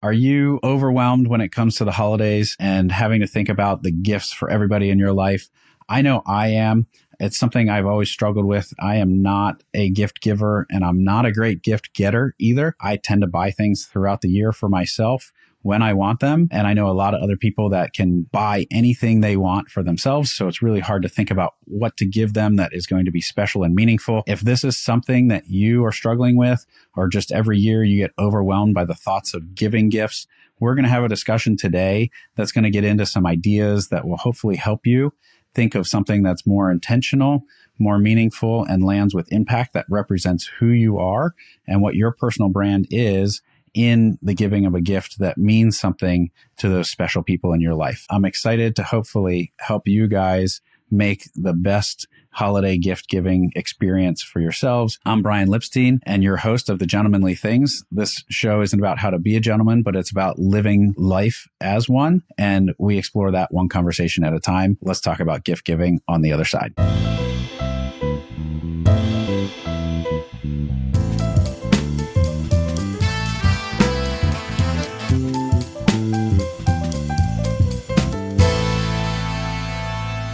Are you overwhelmed when it comes to the holidays and having to think about the gifts for everybody in your life? I know I am. It's something I've always struggled with. I am not a gift giver and I'm not a great gift getter either. I tend to buy things throughout the year for myself when I want them. And I know a lot of other people that can buy anything they want for themselves. So it's really hard to think about what to give them that is going to be special and meaningful. If this is something that you are struggling with, or just every year you get overwhelmed by the thoughts of giving gifts, we're going to have a discussion today that's going to get into some ideas that will hopefully help you think of something that's more intentional, more meaningful, and lands with impact that represents who you are and what your personal brand is in the giving of a gift that means something to those special people in your life. I'm excited to hopefully help you guys make the best holiday gift giving experience for yourselves. I'm Brian Lipstein and your host of The Gentlemanly Things. This show isn't about how to be a gentleman, but it's about living life as one. And we explore that one conversation at a time. Let's talk about gift giving on the other side.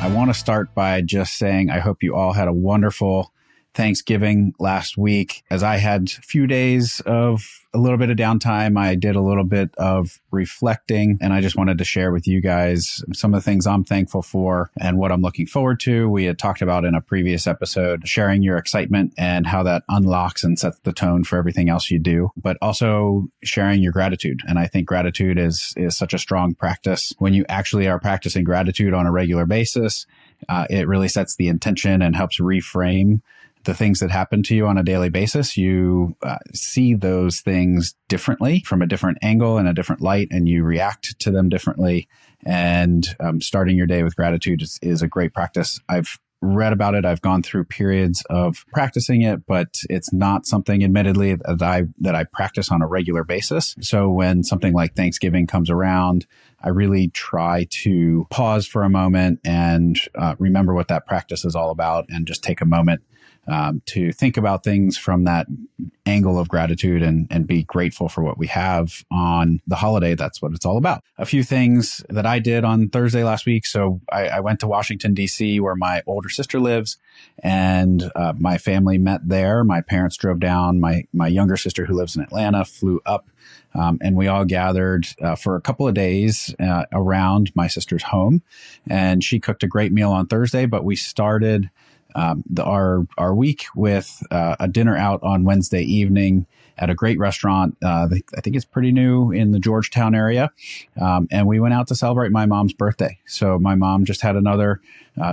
I want to start by just saying I hope you all had a wonderful Thanksgiving last week. As I had a few days of a little bit of downtime, I did a little bit of reflecting, and I just wanted to share with you guys some of the things I'm thankful for and what I'm looking forward to. We had talked about in a previous episode, sharing your excitement and how that unlocks and sets the tone for everything else you do, but also sharing your gratitude. And I think gratitude is such a strong practice. When you actually are practicing gratitude on a regular basis, it really sets the intention and helps reframe the things that happen to you on a daily basis. You see those things differently from a different angle and a different light, and you react to them differently. And starting your day with gratitude is a great practice. I've read about it. I've gone through periods of practicing it, but it's not something, admittedly, that I practice on a regular basis. So when something like Thanksgiving comes around, I really try to pause for a moment and remember what that practice is all about, and just take a moment to think about things from that angle of gratitude and be grateful for what we have on the holiday. That's what it's all about. A few things that I did on Thursday last week. So I went to Washington, D.C., where my older sister lives, and my family met there. My parents drove down. My younger sister, who lives in Atlanta, flew up. And we all gathered for a couple of days around my sister's home. And she cooked a great meal on Thursday, but we started our week with a dinner out on Wednesday evening at a great restaurant. I think it's pretty new in the Georgetown area. And we went out to celebrate my mom's birthday. So my mom just had another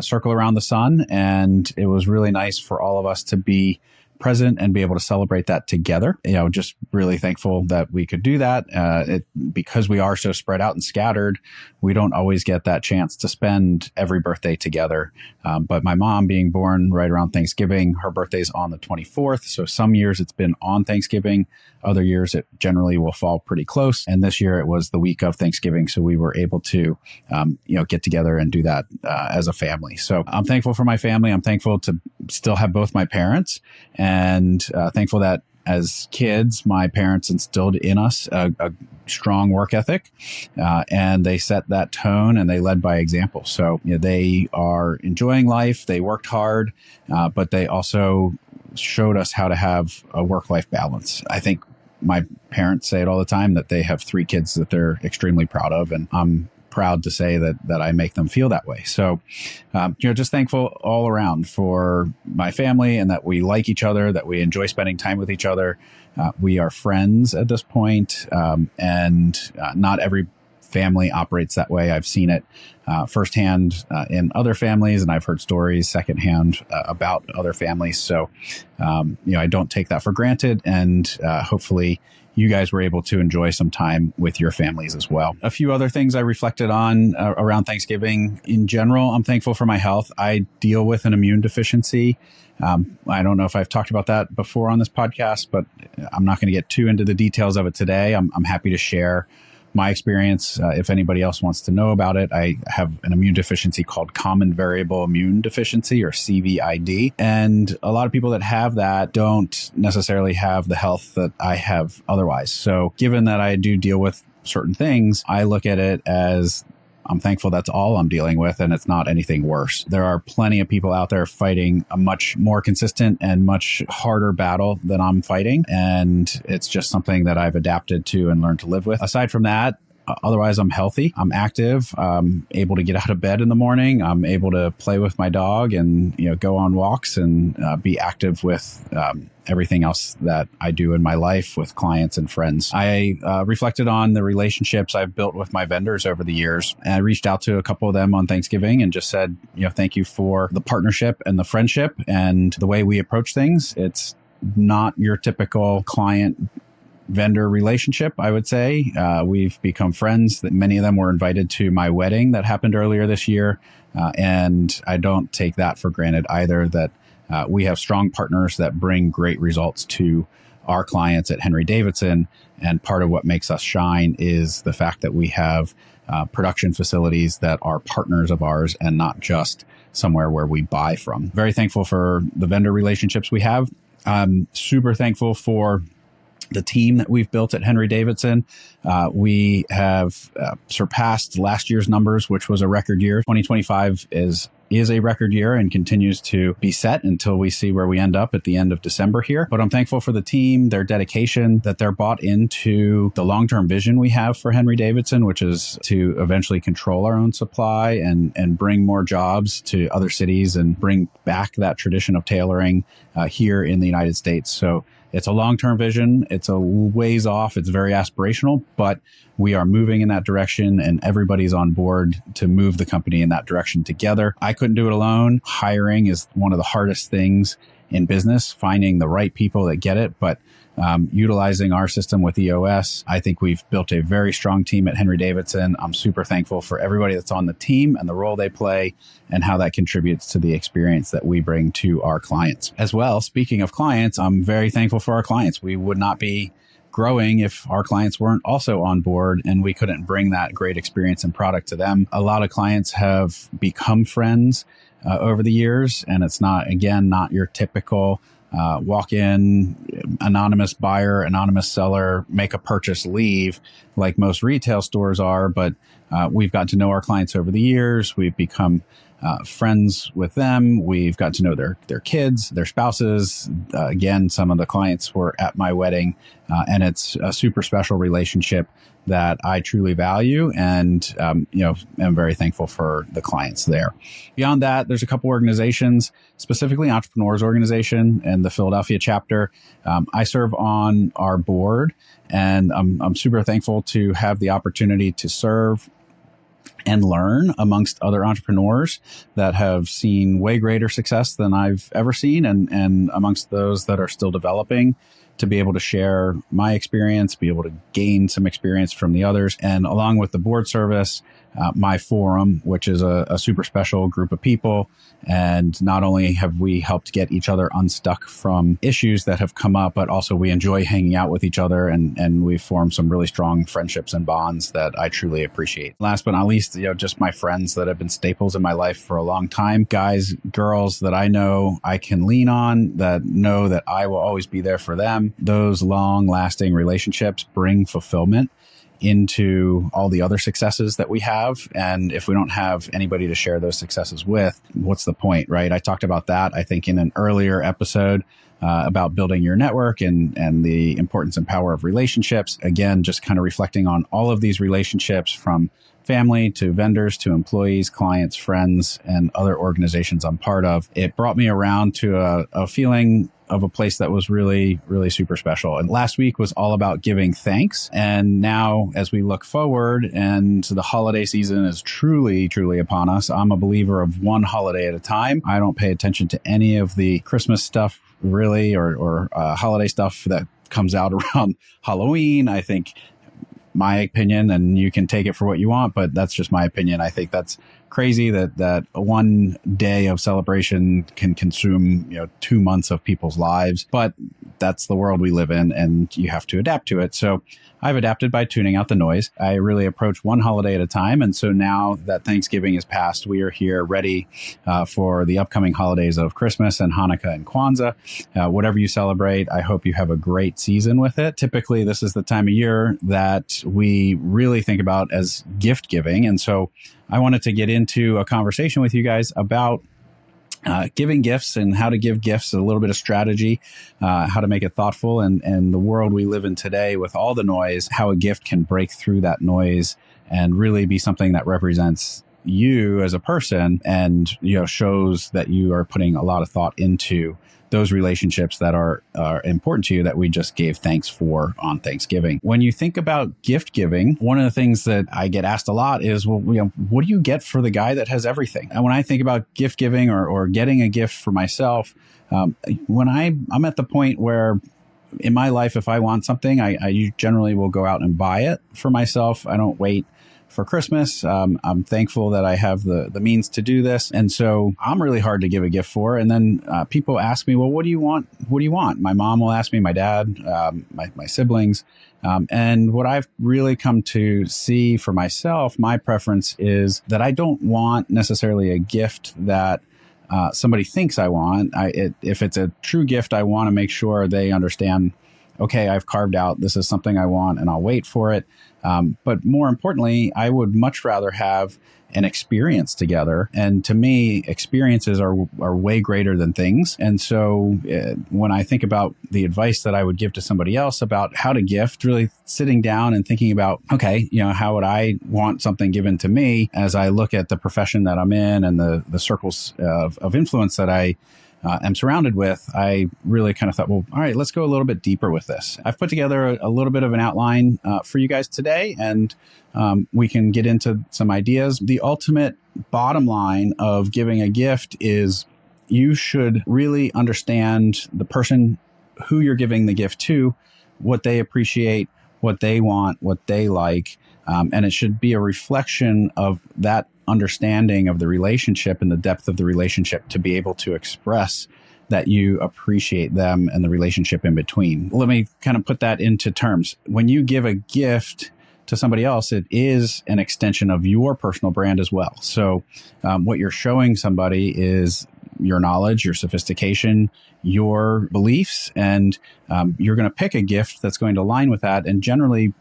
circle around the sun, and it was really nice for all of us to be present and be able to celebrate that together. Just really thankful that we could do that. Because we are so spread out and scattered, we don't always get that chance to spend every birthday together. But my mom, being born right around Thanksgiving, her birthday's on the 24th. So some years it's been on Thanksgiving. Other years it generally will fall pretty close. And this year it was the week of Thanksgiving. So we were able to, get together and do that as a family. So I'm thankful for my family. I'm thankful to still have both my parents, and thankful that as kids, my parents instilled in us a strong work ethic, and they set that tone and they led by example. So they are enjoying life. They worked hard, but they also showed us how to have a work-life balance. I think my parents say it all the time that they have 3 kids that they're extremely proud of, and I'm proud to say that I make them feel that way. So, just thankful all around for my family, and that we like each other, that we enjoy spending time with each other. We are friends at this point, and not every family operates that way. I've seen it firsthand in other families, and I've heard stories secondhand about other families. So, I don't take that for granted, and hopefully you guys were able to enjoy some time with your families as well. A few other things I reflected on around Thanksgiving in general. I'm thankful for my health. I deal with an immune deficiency. I don't know if I've talked about that before on this podcast, but I'm not going to get too into the details of it today. I'm happy to share my experience, if anybody else wants to know about it, I have an immune deficiency called common variable immune deficiency, or CVID. And a lot of people that have that don't necessarily have the health that I have otherwise. So given that I do deal with certain things, I look at it as I'm thankful that's all I'm dealing with and it's not anything worse. There are plenty of people out there fighting a much more consistent and much harder battle than I'm fighting. And it's just something that I've adapted to and learned to live with. Aside from that, otherwise, I'm healthy. I'm active. I'm able to get out of bed in the morning. I'm able to play with my dog and, go on walks and be active with everything else that I do in my life with clients and friends. I reflected on the relationships I've built with my vendors over the years. And I reached out to a couple of them on Thanksgiving and just said, thank you for the partnership and the friendship and the way we approach things. It's not your typical client vendor relationship, I would say. We've become friends. That many of them were invited to my wedding that happened earlier this year. And I don't take that for granted either, that we have strong partners that bring great results to our clients at Henry Davidsen. And part of what makes us shine is the fact that we have production facilities that are partners of ours and not just somewhere where we buy from. Very thankful for the vendor relationships we have. I'm super thankful for the team that we've built at Henry Davidsen. We have surpassed last year's numbers, which was a record year. 2025 is a record year and continues to be set until we see where we end up at the end of December here. But I'm thankful for the team, their dedication, that they're bought into the long-term vision we have for Henry Davidsen, which is to eventually control our own supply and bring more jobs to other cities and bring back that tradition of tailoring here in the United States. So it's a long-term vision. It's a ways off. It's very aspirational, but we are moving in that direction and everybody's on board to move the company in that direction together. I couldn't do it alone. Hiring is one of the hardest things in business, finding the right people that get it. But utilizing our system with EOS, I think we've built a very strong team at Henry Davidsen. I'm super thankful for everybody that's on the team and the role they play and how that contributes to the experience that we bring to our clients. As well, speaking of clients, I'm very thankful for our clients. We would not be growing if our clients weren't also on board and we couldn't bring that great experience and product to them. A lot of clients have become friends over the years, and it's not your typical walk in, anonymous buyer, anonymous seller, make a purchase, leave, like most retail stores are. But we've got to know our clients over the years. We've become friends with them. We've got to know their kids, their spouses. Again, some of the clients were at my wedding, and it's a super special relationship that I truly value, and am very thankful for the clients there. Beyond that, there's a couple organizations, specifically Entrepreneurs Organization and the Philadelphia chapter. I serve on our board, and I'm super thankful to have the opportunity to serve and learn amongst other entrepreneurs that have seen way greater success than I've ever seen, and amongst those that are still developing, to be able to share my experience, be able to gain some experience from the others. And along with the board service, my forum, which is a super special group of people. And not only have we helped get each other unstuck from issues that have come up, but also we enjoy hanging out with each other, and we've formed some really strong friendships and bonds that I truly appreciate. Last but not least, just my friends that have been staples in my life for a long time. Guys, girls that I know I can lean on, that know that I will always be there for them. Those long-lasting relationships bring fulfillment into all the other successes that we have. And if we don't have anybody to share those successes with, what's the point, right? I talked about that, I think, in an earlier episode about building your network and the importance and power of relationships. Again, just kind of reflecting on all of these relationships, from family to vendors to employees, clients, friends, and other organizations I'm part of. It brought me around to a feeling of a place that was really, really super special. And last week was all about giving thanks. And now, as we look forward, and the holiday season is truly, truly upon us, I'm a believer of one holiday at a time. I don't pay attention to any of the Christmas stuff, really, or holiday stuff that comes out around Halloween. I think, my opinion, and you can take it for what you want, but that's just my opinion. I think that's crazy that one day of celebration can consume 2 months of people's lives. But that's the world we live in, and you have to adapt to it. So I've adapted by tuning out the noise. I really approach one holiday at a time. And so now that Thanksgiving is past, we are here ready for the upcoming holidays of Christmas and Hanukkah and Kwanzaa. Whatever you celebrate, I hope you have a great season with it. Typically, this is the time of year that we really think about as gift giving. And so I wanted to get into a conversation with you guys about giving gifts and how to give gifts, a little bit of strategy, how to make it thoughtful, and the world we live in today with all the noise, how a gift can break through that noise and really be something that represents you as a person and, shows that you are putting a lot of thought into those relationships that are important to you that we just gave thanks for on Thanksgiving. When you think about gift giving, one of the things that I get asked a lot is, well, what do you get for the guy that has everything? And when I think about gift giving or getting a gift for myself, when I'm at the point where in my life, if I want something, I generally will go out and buy it for myself. I don't wait for Christmas. I'm thankful that I have the means to do this. And so I'm really hard to give a gift for. And then people ask me, well, what do you want? What do you want? My mom will ask me, my dad, my siblings. And what I've really come to see for myself, my preference is that I don't want necessarily a gift that somebody thinks I want. If it's a true gift, I want to make sure they understand, okay, I've carved out, this is something I want and I'll wait for it. But more importantly, I would much rather have an experience together. And to me, experiences are way greater than things. And so when I think about the advice that I would give to somebody else about how to gift, really sitting down and thinking about, okay, how would I want something given to me as I look at the profession that I'm in and the circles of influence that I am surrounded with, I really kind of thought, well, all right, let's go a little bit deeper with this. I've put together a little bit of an outline for you guys today, and we can get into some ideas. The ultimate bottom line of giving a gift is you should really understand the person who you're giving the gift to, what they appreciate, what they want, what they like, and it should be a reflection of that understanding of the relationship and the depth of the relationship to be able to express that you appreciate them and the relationship in between. Let me kind of put that into terms. When you give a gift to somebody else, it is an extension of your personal brand as well. So what you're showing somebody is your knowledge, your sophistication, your beliefs, and you're going to pick a gift that's going to align with that. And generally,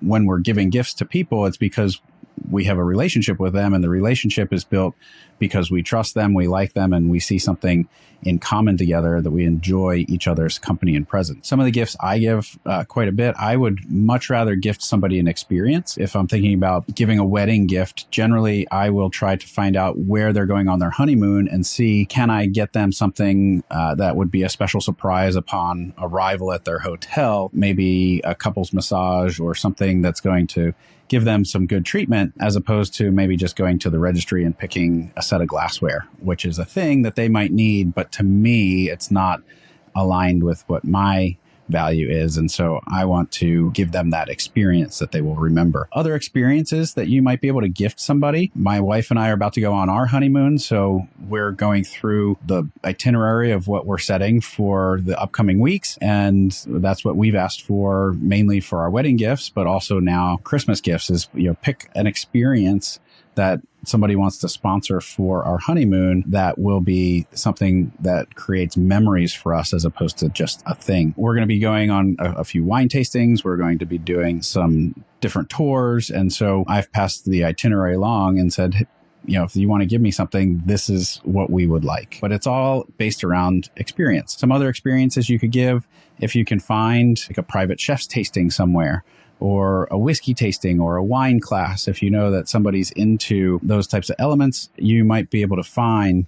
when we're giving gifts to people, it's because we have a relationship with them, and the relationship is built because we trust them, we like them, and we see something in common together that we enjoy each other's company and presence. Some of the gifts I give quite a bit, I would much rather gift somebody an experience. If I'm thinking about giving a wedding gift, generally I will try to find out where they're going on their honeymoon and see, can I get them something that would be a special surprise upon arrival at their hotel, maybe a couple's massage or something that's going to give them some good treatment, as opposed to maybe just going to the registry and picking a set of glassware, which is a thing that they might need. But to me, it's not aligned with what my value is. And so I want to give them that experience that they will remember. Other experiences that you might be able to gift somebody. My wife and I are about to go on our honeymoon. So we're going through the itinerary of what we're setting for the upcoming weeks. And that's what we've asked for mainly for our wedding gifts, but also now Christmas gifts is, pick an experience that somebody wants to sponsor for our honeymoon that will be something that creates memories for us as opposed to just a thing. We're going to be going on a few wine tastings. We're going to be doing some different tours. And so I've passed the itinerary along and said, if you want to give me something, this is what we would like. But it's all based around experience. Some other experiences you could give, if you can find like a private chef's tasting somewhere, or a whiskey tasting or a wine class. If you know that somebody's into those types of elements, you might be able to find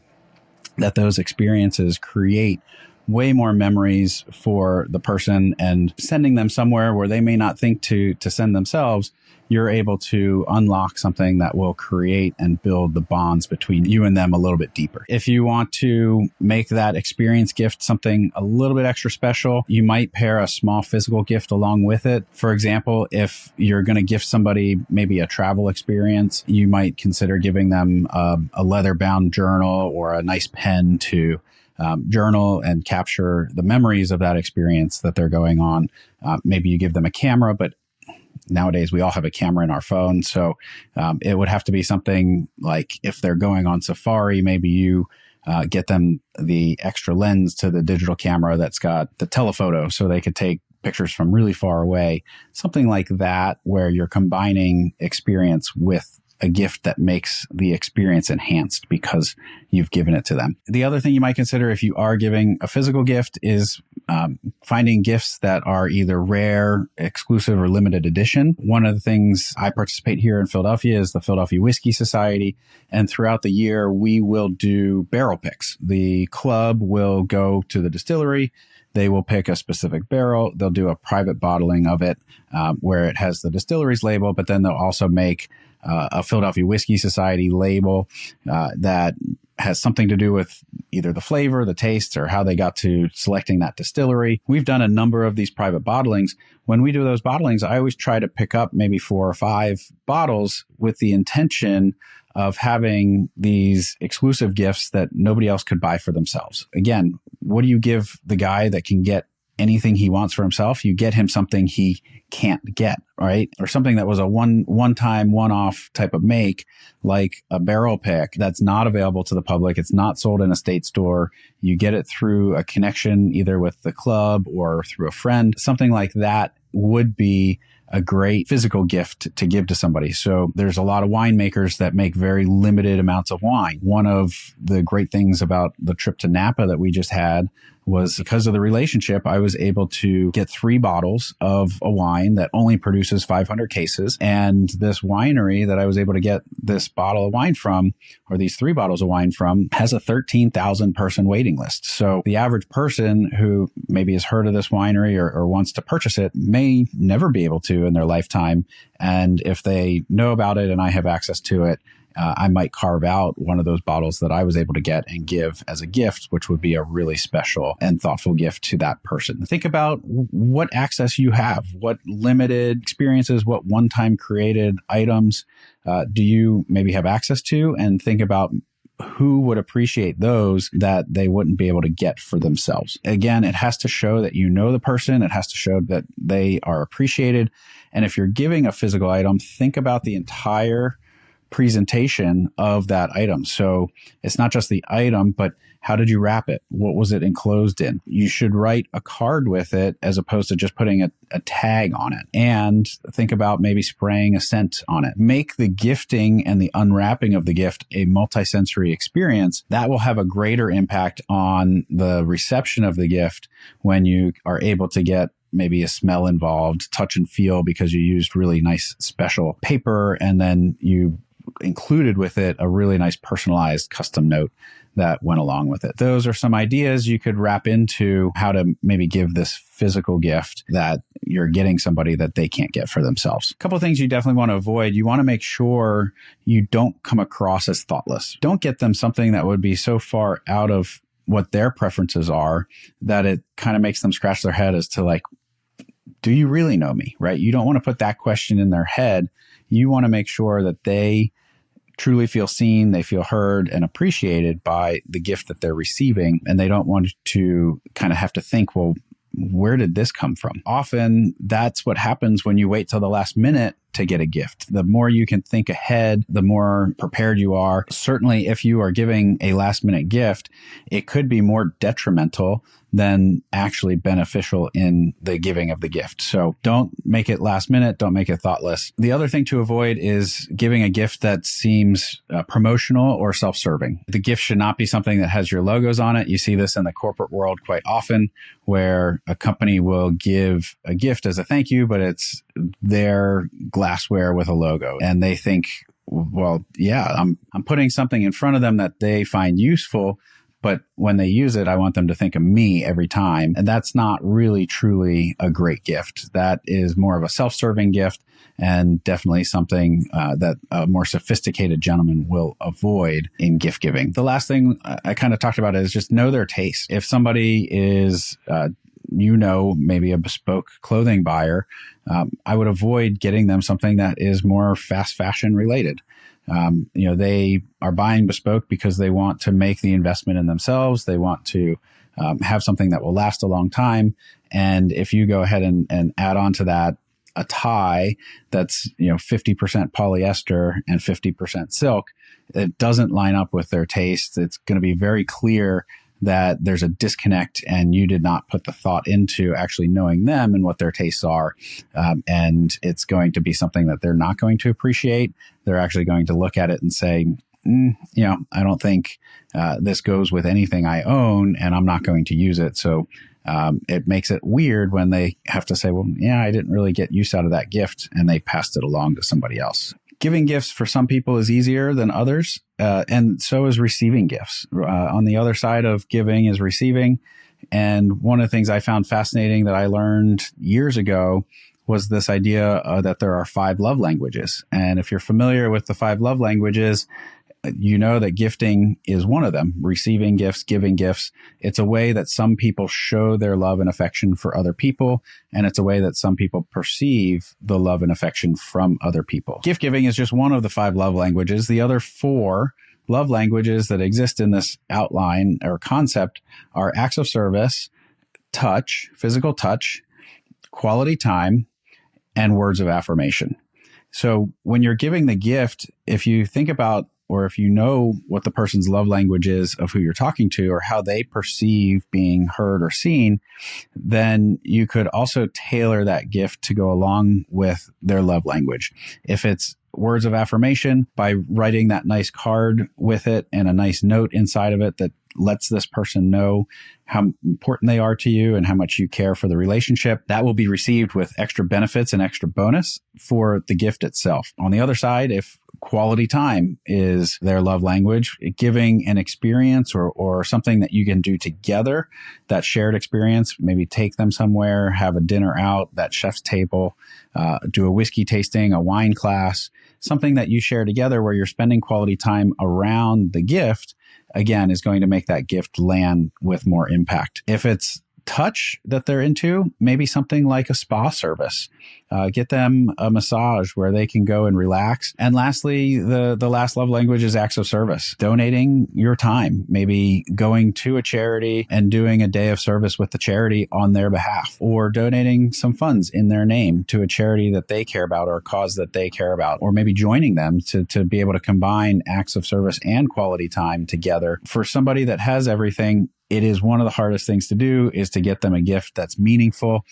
that those experiences create way more memories for the person, and sending them somewhere where they may not think to send themselves, you're able to unlock something that will create and build the bonds between you and them a little bit deeper. If you want to make that experience gift something a little bit extra special, you might pair a small physical gift along with it. For example, if you're going to gift somebody maybe a travel experience, you might consider giving them a leather-bound journal or a nice pen to journal and capture the memories of that experience that they're going on. Maybe you give them a camera, but nowadays we all have a camera in our phone. So it would have to be something like if they're going on safari, maybe you get them the extra lens to the digital camera that's got the telephoto so they could take pictures from really far away. Something like that, where you're combining experience with a gift that makes the experience enhanced because you've given it to them. The other thing you might consider if you are giving a physical gift is finding gifts that are either rare, exclusive, or limited edition. One of the things I participate here in Philadelphia is the Philadelphia Whiskey Society. And throughout the year, we will do barrel picks. The club will go to the distillery. They will pick a specific barrel. They'll do a private bottling of it where it has the distillery's label, but then they'll also make a Philadelphia Whiskey Society label that has something to do with either the flavor, the taste, or how they got to selecting that distillery. We've done a number of these private bottlings. When we do those bottlings, I always try to pick up maybe 4 or 5 bottles with the intention of having these exclusive gifts that nobody else could buy for themselves. Again, what do you give the guy that can get anything he wants for himself? You get him something he can't get, right? Or something that was a one-time, one-off type of make, like a barrel pick that's not available to the public. It's not sold in a state store. You get it through a connection, either with the club or through a friend. Something like that would be a great physical gift to give to somebody. So there's a lot of winemakers that make very limited amounts of wine. One of the great things about the trip to Napa that we just had was because of the relationship, I was able to get 3 bottles of a wine that only produces 500 cases. And this winery that I was able to get this bottle of wine from, or these 3 bottles of wine from, has a 13,000 person waiting list. So the average person who maybe has heard of this winery or wants to purchase it may never be able to in their lifetime. And if they know about it and I have access to it, I might carve out one of those bottles that I was able to get and give as a gift, which would be a really special and thoughtful gift to that person. Think about what access you have, what limited experiences, what one-time created items do you maybe have access to, and think about who would appreciate those that they wouldn't be able to get for themselves. Again, it has to show that you know the person. It has to show that they are appreciated. And if you're giving a physical item, think about the entire presentation of that item. So it's not just the item, but how did you wrap it? What was it enclosed in? You should write a card with it as opposed to just putting a tag on it. And think about maybe spraying a scent on it. Make the gifting and the unwrapping of the gift a multisensory experience. That will have a greater impact on the reception of the gift when you are able to get maybe a smell involved, touch and feel, because you used really nice special paper, and then you included with it a really nice personalized custom note that went along with it. Those are some ideas you could wrap into how to maybe give this physical gift that you're getting somebody that they can't get for themselves. A couple of things you definitely want to avoid. You want to make sure you don't come across as thoughtless. Don't get them something that would be so far out of what their preferences are that it kind of makes them scratch their head as to like, do you really know me, right? You don't want to put that question in their head. You want to make sure that they truly feel seen, they feel heard and appreciated by the gift that they're receiving. And they don't want to kind of have to think, well, where did this come from? Often that's what happens when you wait till the last minute to get a gift. The more you can think ahead, the more prepared you are. Certainly, if you are giving a last minute gift, it could be more detrimental than actually beneficial in the giving of the gift. So don't make it last minute. Don't make it thoughtless. The other thing to avoid is giving a gift that seems promotional or self-serving. The gift should not be something that has your logos on it. You see this in the corporate world quite often, where a company will give a gift as a thank you, but it's their glassware with a logo. And they think, well, yeah, I'm putting something in front of them that they find useful, but when they use it, I want them to think of me every time. And that's not really, truly a great gift. That is more of a self-serving gift, and definitely something that a more sophisticated gentleman will avoid in gift giving. The last thing I kind of talked about is just know their taste. If somebody is, maybe a bespoke clothing buyer, I would avoid getting them something that is more fast fashion related. They are buying bespoke because they want to make the investment in themselves. They want to have something that will last a long time. And if you go ahead and add on to that a tie that's 50% polyester and 50% silk, it doesn't line up with their taste. It's going to be very clear that there's a disconnect and you did not put the thought into actually knowing them and what their tastes are. And it's going to be something that they're not going to appreciate. They're actually going to look at it and say, I don't think this goes with anything I own, and I'm not going to use it. So it makes it weird when they have to say, well, yeah, I didn't really get use out of that gift, and they passed it along to somebody else. Giving gifts for some people is easier than others, and so is receiving gifts. On the other side of giving is receiving. And one of the things I found fascinating that I learned years ago was this idea that there are 5 love languages. And if you're familiar with the 5 love languages, you know that gifting is one of them. Receiving gifts, giving gifts. It's a way that some people show their love and affection for other people. And it's a way that some people perceive the love and affection from other people. Gift giving is just one of the 5 love languages. The other 4 love languages that exist in this outline or concept are acts of service, touch, physical touch, quality time, and words of affirmation. So when you're giving the gift, if you think about or if you know what the person's love language is of who you're talking to or how they perceive being heard or seen, then you could also tailor that gift to go along with their love language. If it's words of affirmation, by writing that nice card with it and a nice note inside of it that lets this person know how important they are to you and how much you care for the relationship, that will be received with extra benefits and extra bonus for the gift itself. On the other side, if quality time is their love language, giving an experience or something that you can do together, that shared experience, maybe take them somewhere, have a dinner out, that chef's table, do a whiskey tasting, a wine class, something that you share together where you're spending quality time around the gift, again, is going to make that gift land with more impact. If it's touch that they're into, maybe something like a spa service. Get them a massage where they can go and relax. And lastly, the last love language is acts of service. Donating your time, maybe going to a charity and doing a day of service with the charity on their behalf, or donating some funds in their name to a charity that they care about or a cause that they care about, or maybe joining them to be able to combine acts of service and quality time together. For somebody that has everything, it is one of the hardest things to do is to get them a gift that's meaningful.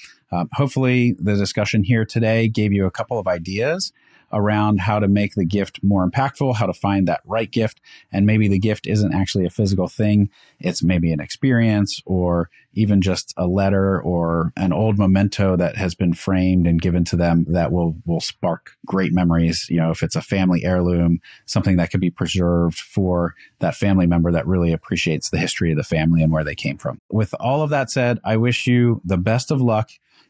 Hopefully the discussion here today gave you a couple of ideas around how to make the gift more impactful, how to find that right gift. And maybe the gift isn't actually a physical thing. It's maybe an experience or even just a letter or an old memento that has been framed and given to them that will spark great memories. If it's a family heirloom, something that could be preserved for that family member that really appreciates the history of the family and where they came from. With all of that said, I wish you the best of luck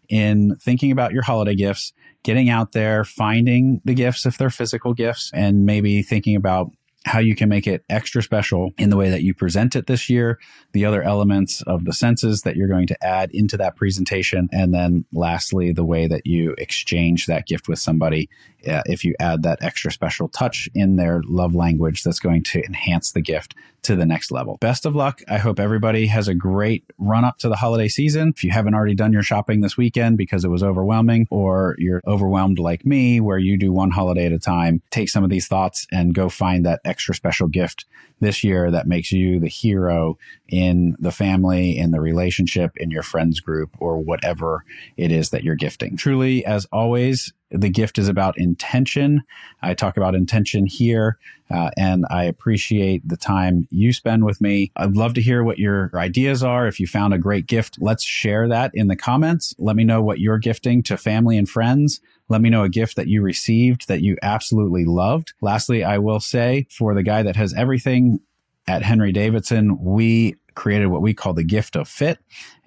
in thinking about your holiday gifts, getting out there, finding the gifts if they're physical gifts, and maybe thinking about how you can make it extra special in the way that you present it this year, the other elements of the senses that you're going to add into that presentation, and then lastly, the way that you exchange that gift with somebody. If you add that extra special touch in their love language, that's going to enhance the gift to the next level. Best of luck. I hope everybody has a great run up to the holiday season. If you haven't already done your shopping this weekend because it was overwhelming, or you're overwhelmed like me, where you do one holiday at a time, take some of these thoughts and go find that extra special gift this year that makes you the hero in the family, in the relationship, in your friends group, or whatever it is that you're gifting. Truly, as always, the gift is about intention. I talk about intention here, and I appreciate the time you spend with me. I'd love to hear what your ideas are. If you found a great gift, let's share that in the comments. Let me know what you're gifting to family and friends. Let me know a gift that you received that you absolutely loved. Lastly, I will say, for the guy that has everything at Henry Davidsen, we created what we call the gift of fit,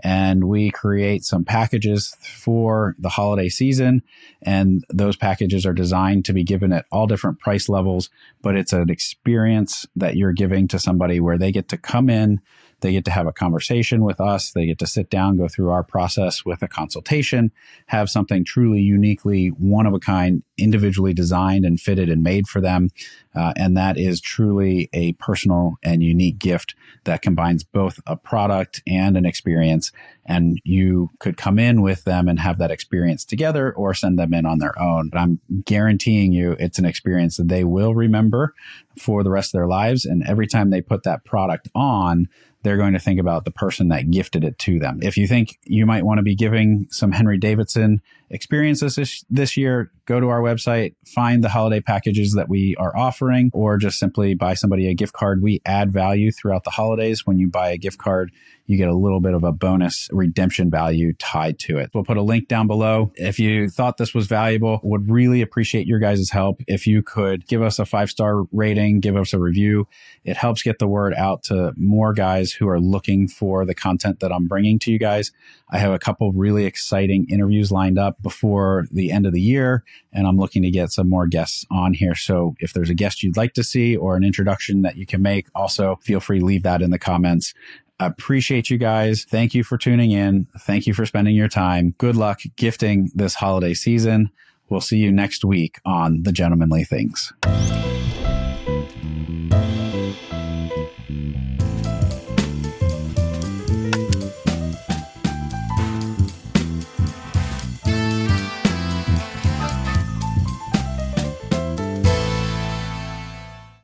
and we create some packages for the holiday season. And those packages are designed to be given at all different price levels, but it's an experience that you're giving to somebody where they get to come in, They get to have a conversation with us. They get to sit down, go through our process with a consultation, have something truly uniquely one of a kind, individually designed and fitted and made for them. And that is truly a personal and unique gift that combines both a product and an experience. And you could come in with them and have that experience together or send them in on their own. But I'm guaranteeing you it's an experience that they will remember for the rest of their lives. And every time they put that product on, they're going to think about the person that gifted it to them. If you think you might want to be giving some Henry Davidsen experiences this year, go to our website, find the holiday packages that we are offering, or just simply buy somebody a gift card. We add value throughout the holidays. When you buy a gift card, you get a little bit of a bonus redemption value tied to it. We'll put a link down below. If you thought this was valuable, would really appreciate your guys' help. If you could give us a 5-star rating, give us a review. It helps get the word out to more guys who are looking for the content that I'm bringing to you guys. I have a couple really exciting interviews lined up before the end of the year, and I'm looking to get some more guests on here. So if there's a guest you'd like to see or an introduction that you can make, also feel free to leave that in the comments. I appreciate you guys. Thank you for tuning in. Thank you for spending your time. Good luck gifting this holiday season. We'll see you next week on The Gentlemanly Things.